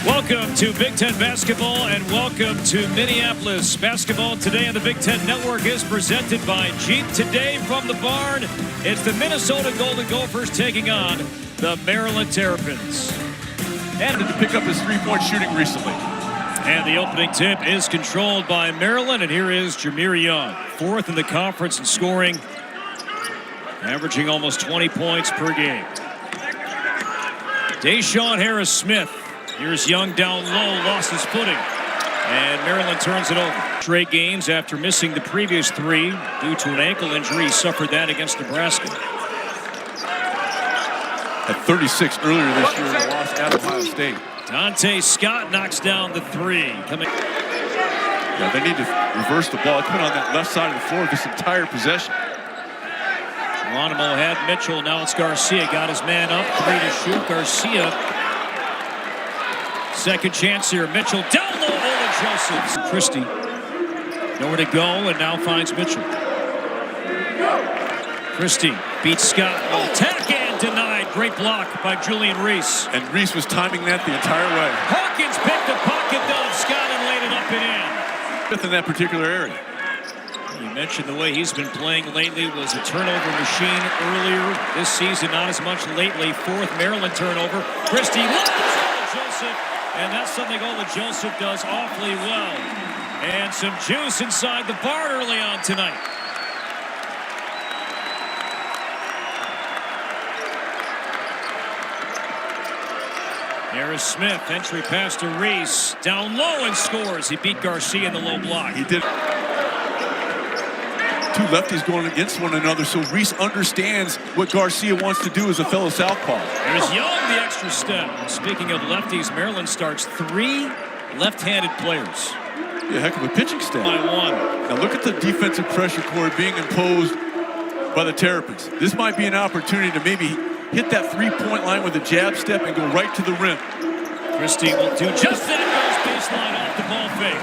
Welcome to Big Ten basketball and welcome to Minneapolis. Basketball today on the Big Ten Network is presented by Jeep. Today from the barn, it's the Minnesota Golden Gophers taking on the Maryland Terrapins. And to pick up his three-point shooting recently. And the opening tip is controlled by Maryland, and here is Jahmir Young, fourth in the conference in scoring, averaging almost 20 points per game. Deshaun Harris-Smith. Here's Young down low, lost his footing, and Maryland turns it over. Straight games after missing the previous three due to an ankle injury. He suffered that against Nebraska. At 36 earlier this year in the loss at Ohio State. Dante Scott knocks down the three. Yeah, they need to reverse the ball. It's been on that left side of the floor this entire possession. Geronimo had Mitchell. Now it's Garcia. Got his man up. Three to shoot. Garcia. Second chance here. Mitchell down low. Ola Joseph. Christie. Nowhere to go and now finds Mitchell. Christie beats Scott. Attack and denied. Great block by Julian Reese. And Reese was timing that the entire way. Hawkins picked the pocket though. Scott and laid it up and in. Fifth in that particular area. You mentioned the way he's been playing lately was a turnover machine earlier this season. Not as much lately. Fourth Maryland turnover. Christie loves Ola Joseph. And that's something Ola Joseph does awfully well. And some juice inside the barn early on tonight. Harris-Smith, entry pass to Reese. Down low and scores. He beat Garcia in the low block. He did. Two lefties going against one another, so Reese understands what Garcia wants to do as a fellow southpaw. There's Young, the extra step. Speaking of lefties, Maryland starts three left-handed players. Yeah, heck of a pitching staff. By one. Now look at the defensive pressure, Corey, being imposed by the Terrapins. This might be an opportunity to maybe hit that three-point line with a jab step and go right to the rim. Christie will do just that. Goes baseline off the ball fake.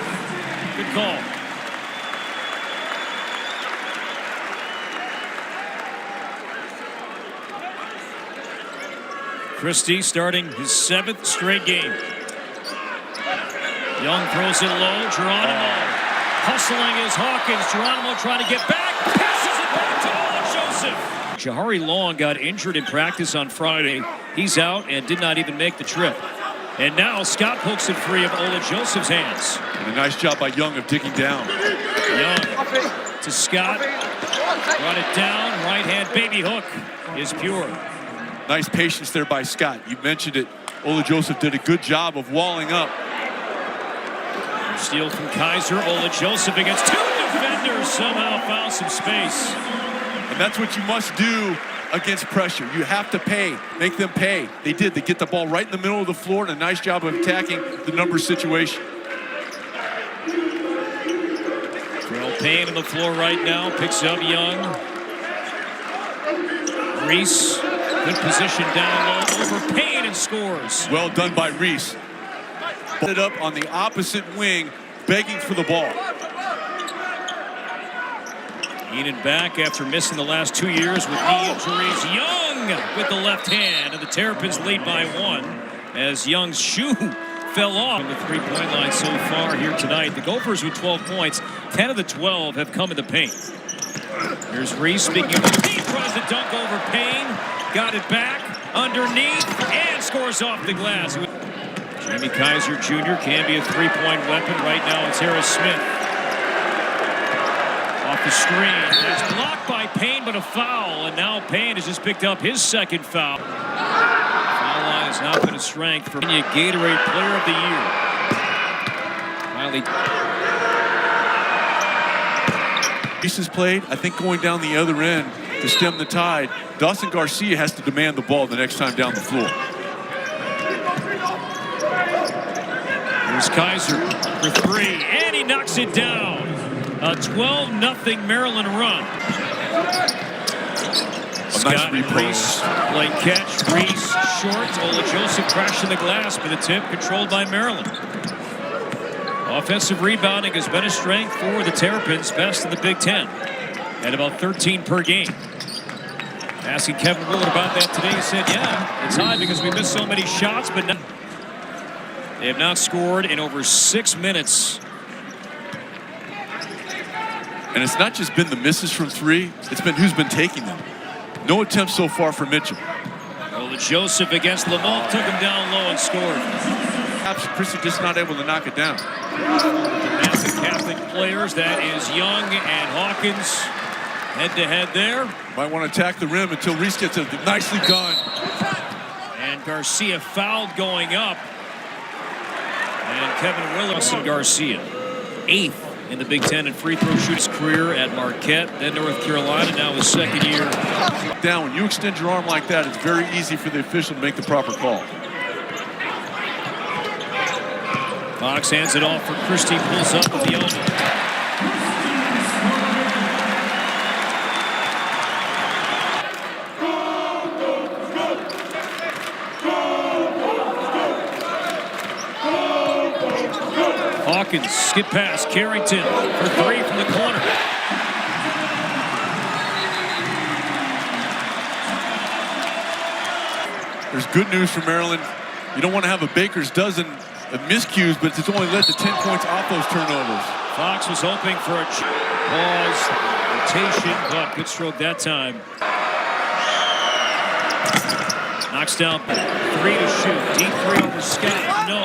Good call. Christie starting his seventh straight game. Young throws it low. Geronimo hustling is Hawkins. Geronimo trying to get back. Passes it back to Ola Joseph. Jahari Long got injured in practice on Friday. He's out and did not even make the trip. And now Scott pokes it free of Ola Joseph's hands. And a nice job by Young of digging down. Young to Scott. Brought it down. Right hand baby hook is pure. Nice patience there by Scott. You mentioned it. Ola Joseph did a good job of walling up. Steal from Kaiser. Ola Joseph against two defenders. Somehow found some space. And that's what you must do against pressure. You have to pay. Make them pay. They did. They get the ball right in the middle of the floor and a nice job of attacking the numbers situation. Terrell Payne on the floor right now. Picks up Young. Reese. Good position down low over Payne and scores. Well done by Reese. Put it up on the opposite wing, begging for the ball. Eden back after missing the last 2 years with knee injuries. Young with the left hand, and the Terrapins lead by one as Young's shoe fell off on the three-point line so far here tonight. The Gophers with 12 points. 10 of the 12 have come in the paint. Here's Reese speaking of the paint, tries to dunk over Payne. Got it back underneath and scores off the glass. Jamie Kaiser Jr. can be a three-point weapon. Right now it's Harris-Smith. Off the screen. It's blocked by Payne, but a foul. And now Payne has just picked up his second foul. Foul line has not been a strength for Virginia Gatorade Player of the Year. Finally. Reese has played, I think, going down the other end to stem the tide. Dawson Garcia has to demand the ball the next time down the floor. Here's Kaiser for three, and he knocks it down. A 12-0 Maryland run. Scott nice Reese, play catch. Reese short. Ola Joseph crashing the glass, but the tip controlled by Maryland. Offensive rebounding has been a strength for the Terrapins, best in the Big Ten, at about 13 per game. Asking Kevin Willard about that today, he said, yeah, it's high because we missed so many shots, but not. They have not scored in over 6 minutes. And it's not just been the misses from three, it's been who's been taking them. No attempts so far for Mitchell. Joseph against Lamont, took him down low and scored. Perhaps Christie just not able to knock it down. The massive Catholic players, that is Young and Hawkins, head-to-head there. Might want to attack the rim until Reese gets it. Nicely done. And Garcia fouled going up. And Kevin Williamson Garcia, 8th in the Big Ten in free throw shooting. His career at Marquette, then North Carolina, now his 2nd year. Down, when you extend your arm like that, it's very easy for the official to make the proper call. Fox hands it off for Christie, pulls up with the elbow. Hawkins, skip pass, Carrington for 3 from the corner. There's good news for Maryland. You don't want to have a baker's dozen of miscues, but it's only led to 10 points off those turnovers. Fox was hoping for a pause, rotation, but good stroke that time. Knocks down 3 to shoot. Deep 3 over Scott. No.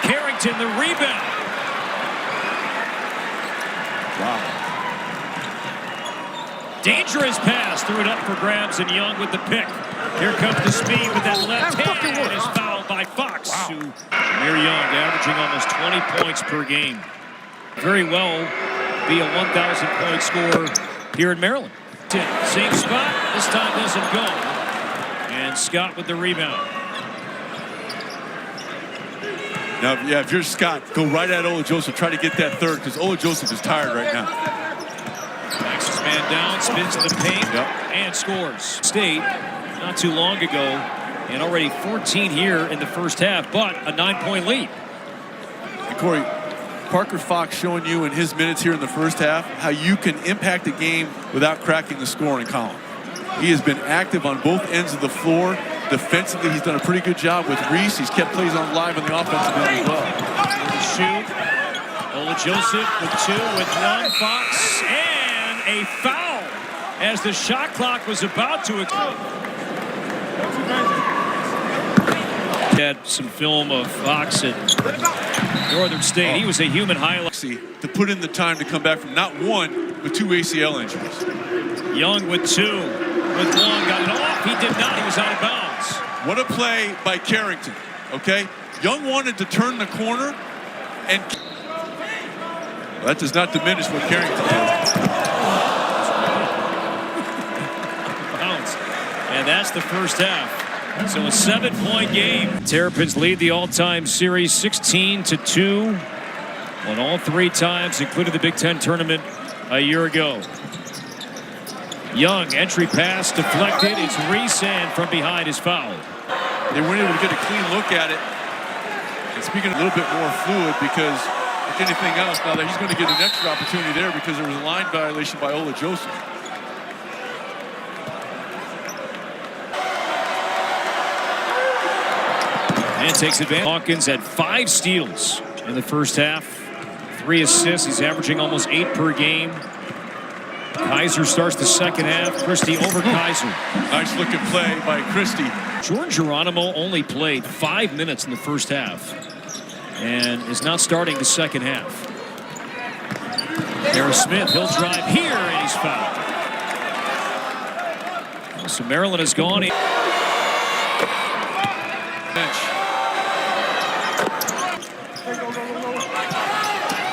Carrington, the rebound. Wow. Dangerous pass. Threw it up for grabs, and Young with the pick. Here comes the speed with that left hand, and is fouled by Fox. Wow. Jahmir Young averaging almost 20 points per game. Very well be a 1,000-point scorer here in Maryland. Same spot. This time doesn't go. And Scott with the rebound. Now, yeah, if you're Scott, go right at Ola Joseph. Try to get that third, because Ola Joseph is tired right now. Backs his man down, spins to the paint, and scores. State, not too long ago, and already 14 here in the first half, but a 9-point lead. And Corey, Parker Fox showing you in his minutes here in the first half how you can impact a game without cracking the scoring column. He has been active on both ends of the floor. Defensively, he's done a pretty good job with Reese. He's kept plays on live on the offensive end as well. The shoot. Ola Joseph with 2, with 1. Fox, and a foul as the shot clock was about to occur. Had some film of Fox at Northern State. He was a human highlight. To put in the time to come back from not 1, but 2 ACL injuries. Young with 2, with 1, got it off. He did not. He was out of bounds. What a play by Carrington, okay? Young wanted to turn the corner, and that does not diminish what Carrington did. And that's the first half. So a 7-point game. Terrapins lead the all-time series 16-2. Won all 3 times, including the Big Ten tournament a year ago. Young, entry pass deflected. It's Reese, and from behind is fouled. They weren't able to get a clean look at it. And speaking a little bit more fluid, because like anything else, now that he's going to get an extra opportunity there because there was a line violation by Ola Joseph. And takes advantage. Hawkins had 5 steals in the first half, 3 assists. He's averaging almost 8 per game. Kaiser starts the second half. Christie over Kaiser. Nice looking play by Christie. Jordan Geronimo only played 5 minutes in the first half and is not starting the second half. Harris Smith, he'll drive here, and he's fouled. So Maryland has gone. Bench.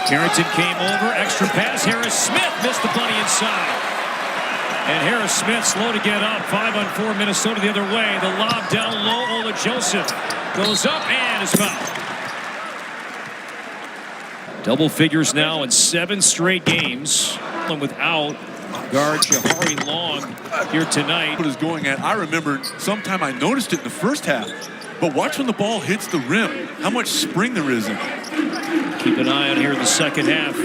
Carrington came over, extra pass. Harris Smith missed the bunny inside. And Harris Smith slow to get up. 5-on-4 Minnesota the other way. The lob down low. Ola Joseph goes up and is fouled. Double figures now in 7 straight games. Without guard Jahari Long here tonight. What is going at? I remember sometime I noticed it in the first half. But watch when the ball hits the rim, how much spring there is in it. Keep an eye on here in the second half.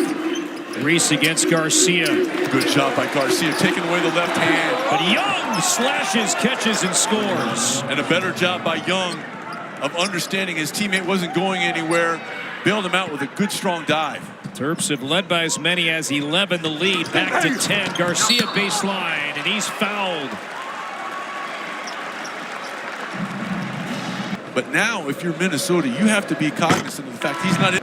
Reese against Garcia. Good job by Garcia, taking away the left hand. But Young slashes, catches, and scores. And a better job by Young of understanding his teammate wasn't going anywhere, bailed him out with a good, strong dive. Terps have led by as many as 11. The lead back to 10. Garcia baseline, and he's fouled. But now, if you're Minnesota, you have to be cognizant of the fact he's not in.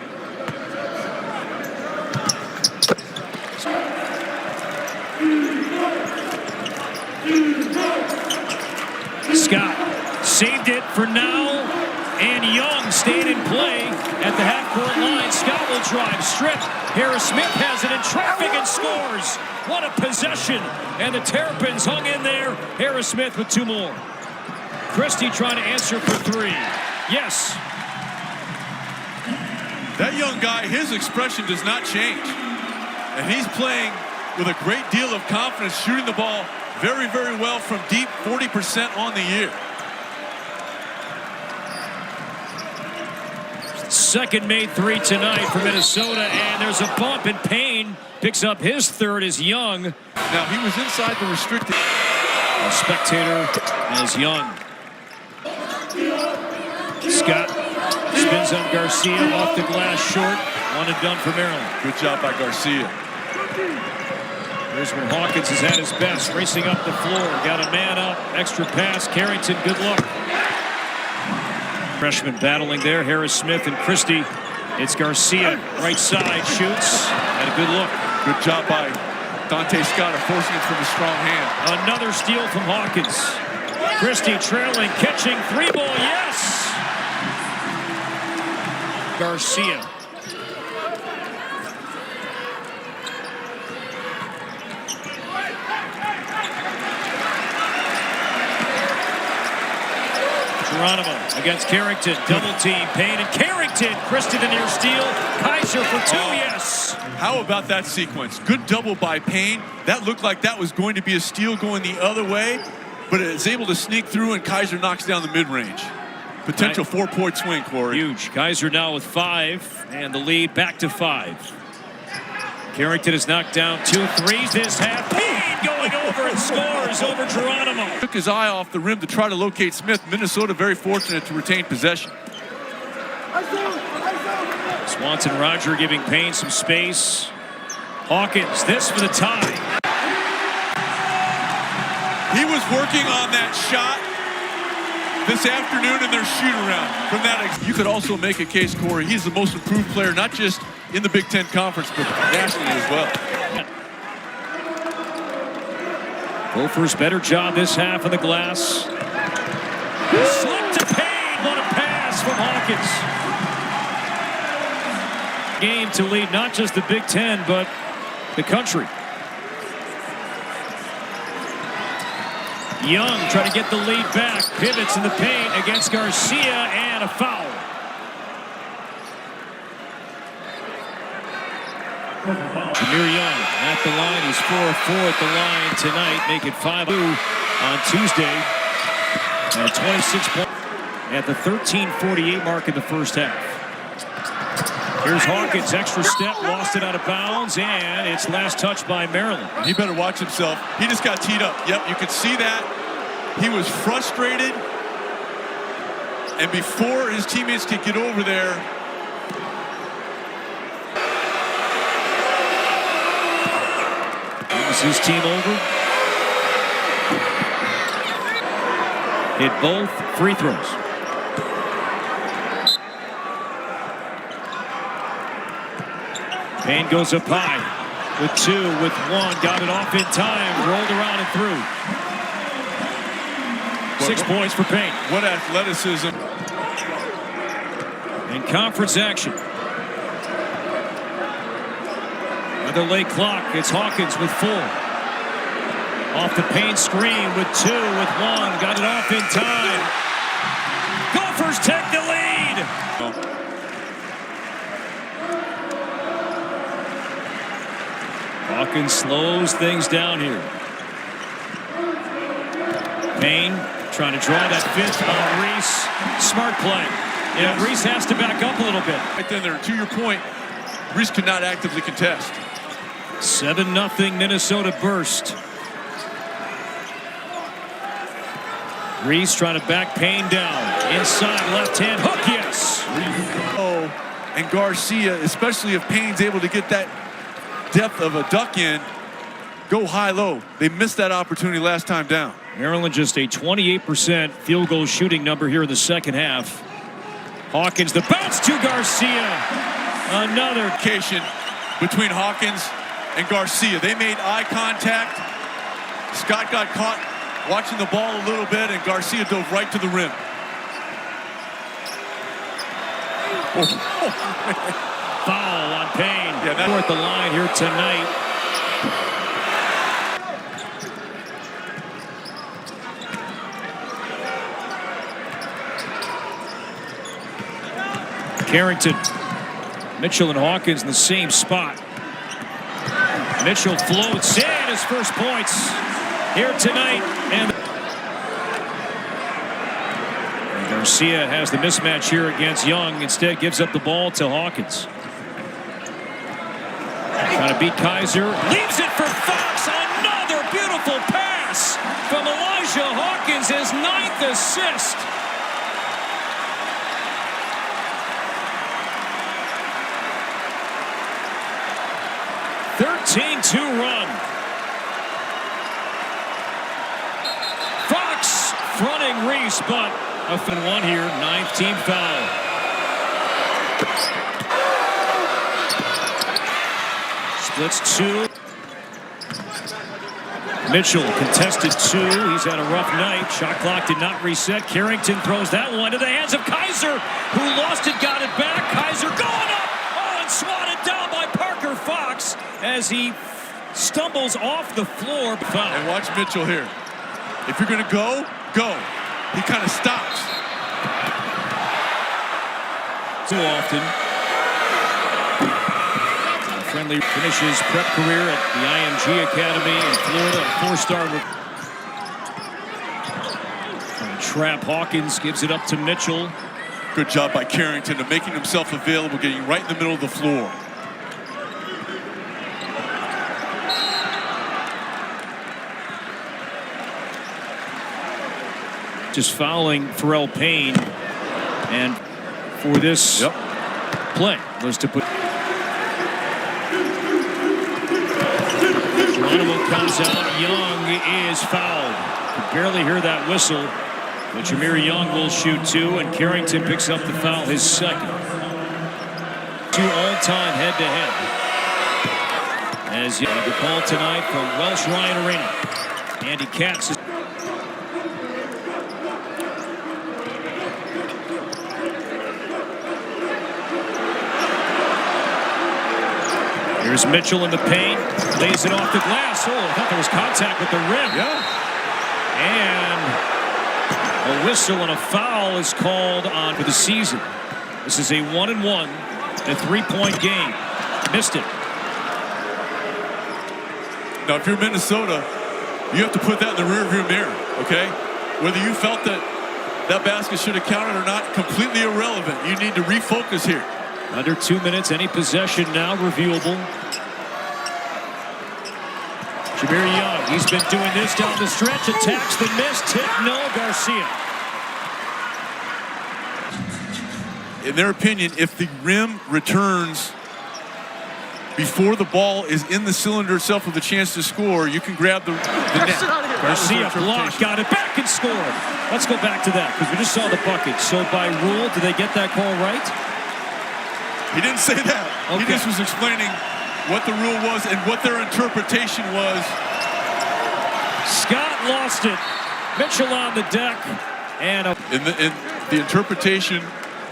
Scott saved it for now, and Young stayed in play at the half-court line. Scott will drive, strip. Harris Smith has it in traffic and scores. What a possession, and the Terrapins hung in there. Harris Smith with 2 more. Christie trying to answer for 3. Yes. That young guy, his expression does not change. And he's playing with a great deal of confidence, shooting the ball very, very well from deep, 40% on the year. Second made 3 tonight for Minnesota, and there's a bump, and Payne picks up his 3rd as Young. Now, he was inside the restricted. A spectator as Young. Scott spins on Garcia, off the glass, short. 1 and done for Maryland. Good job by Garcia. Here's when Hawkins is at his best, racing up the floor. Got a man up, extra pass. Carrington, good luck. Freshman battling there, Harris Smith and Christie. It's Garcia, right side, shoots. Had a good look. Good job by Dante Scott, forcing it from a strong hand. Another steal from Hawkins. Christie trailing, catching, 3-ball, yes! Garcia. Geronimo against Carrington, double team, Payne and Carrington. Christie the near steal, Kaiser for 2, yes. How about that sequence? Good double by Payne. That looked like that was going to be a steal going the other way, but it is able to sneak through, and Kaiser knocks down the mid-range. Potential 4-point swing, Corey. Huge. Kaiser now with 5, and the lead back to 5. Carrington has knocked down 2 threes this half. Payne going over and scores over Geronimo. Took his eye off the rim to try to locate Smith. Minnesota very fortunate to retain possession. Swanson Roger giving Payne some space. Hawkins, this for the tie. He was working on that shot this afternoon in their shoot-around. From that, you could also make a case, Corey, he's the most improved player, not just in the Big Ten Conference, but nationally as well. Gophers better job this half of the glass. Slip to Payne. What a pass from Hawkins. Game to lead not just the Big Ten, but the country. Young trying to get the lead back. Pivots in the paint against Garcia, and a foul. Jahmir Young at the line. He's 4 of 4 at the line tonight. Make it 5-2 on Tuesday. And 26 points at the 13:48 mark in the first half. Here's Hawkins, extra step, lost it out of bounds, and it's last touch by Maryland. He better watch himself. He just got teed up. Yep, you could see that. He was frustrated, and before his teammates could get over there, is his team over? Hit both free throws. Payne goes up high with 2, with 1, got it off in time, rolled around and through. 6 points for Payne. What athleticism. In conference action. Another late clock. It's Hawkins with 4. Off the Payne screen with 2, with 1. Got it off in time. Gophers take the lead. Hawkins slows things down here. Payne trying to draw that 5th on Reese. Smart play. Yeah, Reese has to back up a little bit. Right then there, to your point, Reese could not actively contest. 7-0 Minnesota burst. Reese trying to back Payne down. Inside left hand hook, yes. Oh, and Garcia, especially if Payne's able to get that depth of a duck in, go high-low. They missed that opportunity last time down. Maryland just a 28% field goal shooting number here in the second half. Hawkins, the bounce to Garcia. Another Communication between Hawkins and Garcia. They made eye contact. Scott got caught watching the ball a little bit, and Garcia dove right to the rim. foul on Payne. Yeah, that's at the line here tonight. Carrington, Mitchell and Hawkins in the same spot. Mitchell floats in his first points here tonight. And Garcia has the mismatch here against Young. Instead gives up the ball to Hawkins. Trying to beat Kaiser. Leaves it for Fox. Another beautiful pass from Elijah Hawkins, his 9th assist. Two run. Fox fronting Reese, but a 1 here. 9th team foul. Splits 2. Mitchell contested 2. He's had a rough night. Shot clock did not reset. Carrington throws that one to the hands of Kaiser, who lost it, got it back. Kaiser going up. Oh, and swatted down by Parker Fox as he stumbles off the floor. Foul. And watch Mitchell here. If you're going to go, go. He kind of stops. Too often. Friendly finishes prep career at the IMG Academy in Florida. A 4-star. Trap Hawkins gives it up to Mitchell. Good job by Carrington of making himself available, getting right in the middle of the floor. Just fouling Pharrell Payne, and for this play was to put Geronimo comes out. Young is fouled. Could barely hear that whistle, but Jahmir Young will shoot 2, and Carrington picks up the foul, his 2nd. 2 all-time head-to-head. As you have the call tonight from Welsh Ryan Arena. Andy Katz is here's Mitchell in the paint, lays it off the glass. Oh, I thought there was contact with the rim. Yeah. And a whistle and a foul is called on for the season. This is a 1-and-1, a 3-point game. Missed it. Now, if you're Minnesota, you have to put that in the rearview mirror, okay? Whether you felt that that basket should have counted or not, completely irrelevant. You need to refocus here. Under 2 minutes, any possession now reviewable. Jahmir Young, he's been doing this down the stretch. Attacks the miss, tip, no, Garcia. In their opinion, if the rim returns before the ball is in the cylinder itself with a chance to score, you can grab the net. Garcia blocked, got it back and scored. Let's go back to that because we just saw the bucket. So by rule, did they get that call right? He didn't say that. Okay. He just was explaining what the rule was and what their interpretation was. Scott lost it. Mitchell on the deck. And in the interpretation,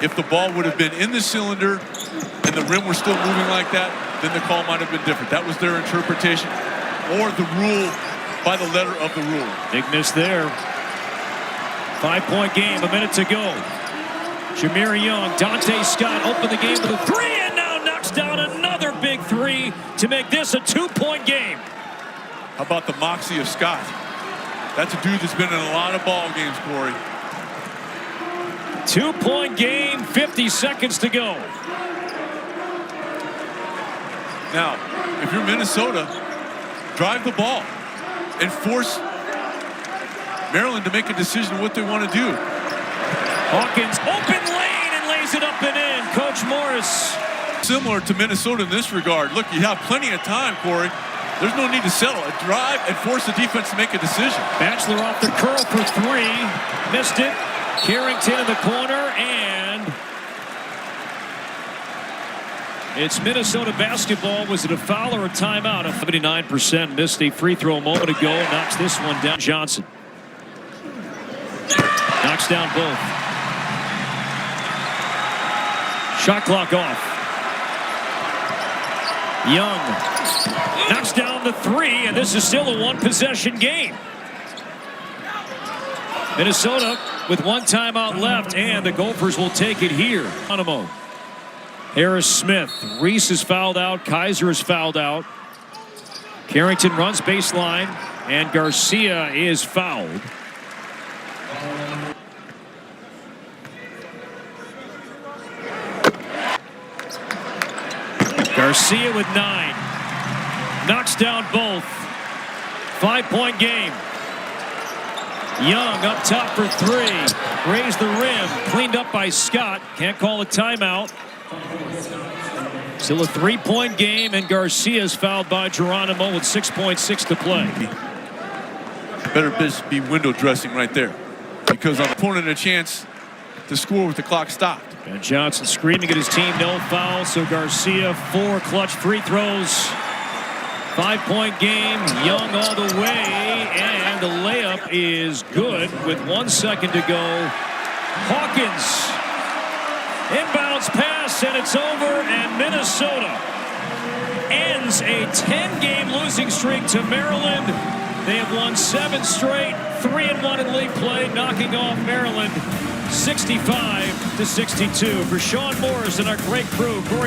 if the ball would have been in the cylinder and the rim were still moving like that, then the call might have been different. That was their interpretation, or the rule by the letter of the rule. Big miss there. 5-point game, a minute to go. Jahmir Young, Dante Scott opened the game with a 3 and now knocks down another big 3 to make this a 2-point game. How about the moxie of Scott? That's a dude that's been in a lot of ball games, Corey. 2-point game, 50 seconds to go. Now, if you're Minnesota, drive the ball and force Maryland to make a decision what they want to do. Hawkins, open lane, and lays it up and in. Coach Morris. Similar to Minnesota in this regard. Look, you have plenty of time, Corey. There's no need to settle. A drive and force the defense to make a decision. Bachelor off the curl for three. Missed it. Carrington in the corner, and it's Minnesota basketball. Was it a foul or a timeout? 79% missed a free throw a moment ago. Knocks this one down. Johnson knocks down both. Shot clock off. Young knocks down the three, and this is still a one-possession game. Minnesota with one timeout left, and the Gophers will take it here. Geronimo. Harris Smith. Reese is fouled out. Kaiser is fouled out. Carrington runs baseline, and Garcia is fouled. Garcia with 9. Knocks down both. 5-point game. Young up top for 3. Raised the rim. Cleaned up by Scott. Can't call a timeout. Still a 3-point game, and Garcia's fouled by Geronimo with 6.6 to play. Better be window dressing right there, because I'm opponent a chance to score with the clock stopped. And Johnson screaming at his team, no foul. So Garcia, 4 clutch free throws. 5-point game. Young all the way, and the layup is good with 1 second to go. Hawkins, inbounds pass, and it's over. And Minnesota ends a 10-game losing streak to Maryland. They have won 7 straight, 3-1 in league play, knocking off Maryland 65-62. For Sean Morris and our great crew, Corey